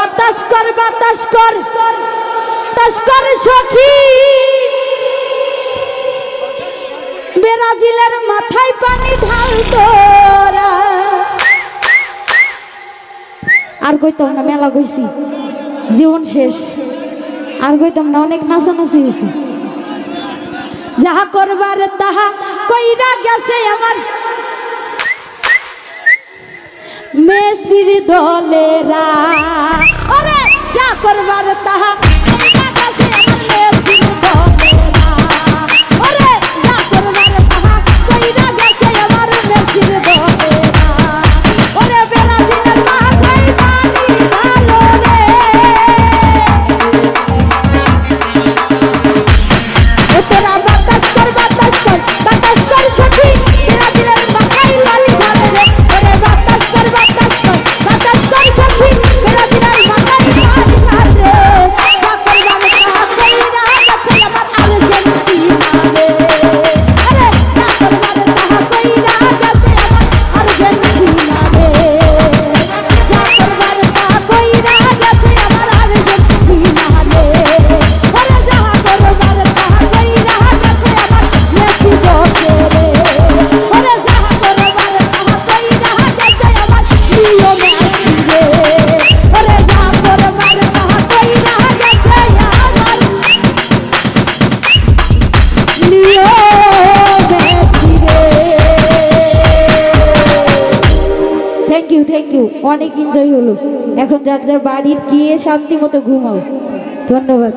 বাতাস কর সখী ব্রাজিলের মাথায় পানি ঢাল তোরা। আর কইতাম না, মেলা গইছি, জীবন শেষ। আর কইতাম না, অনেক নাচানাচি হয়েছে। যাহা করবার তাহা কইরা গেছে আমার মেসির দলেরা। ওরে যা করবার তাহা কইরা গেছে আমার মেসির দলেরা। ওরে যা করবার তাহা কইরা গেছে আমার মেসির দলেরা। ওরে ব্রাজিলের মাথায় পানি ঢালো রে। ও তোরা বাতাস কর সখী ব্রাজিলের মাথায় পানি ঢালো রে। ওরে বাতাস কর সখী ব্রাজিলের মাথায় পানি ঢালো রে। যা করবার তাহা কইরা গেছে আমার আর্জেন্টিনা রে। আরে যা করবার তাহা কইরা গেছে আমার আর্জেন্টিনা রে। যা করবার তাহা কইরা গেছে আমার আর্জেন্টিনা রে। ওরে যাহা করবার তাহা কইরা গেছে আমার মেসি দোষে রে। ওরে যাহা করবার তাহা কইরা গেছে আমার লিও মেসি রে। ওরে যাহা করবার তাহা কইরা গেছে আমার লিও মেসি রে। থ্যাংক ইউ, অনেক এনজয় হলো। এখন যার যার বাড়ি গিয়ে শান্তি মতো ঘুমাও। ধন্যবাদ।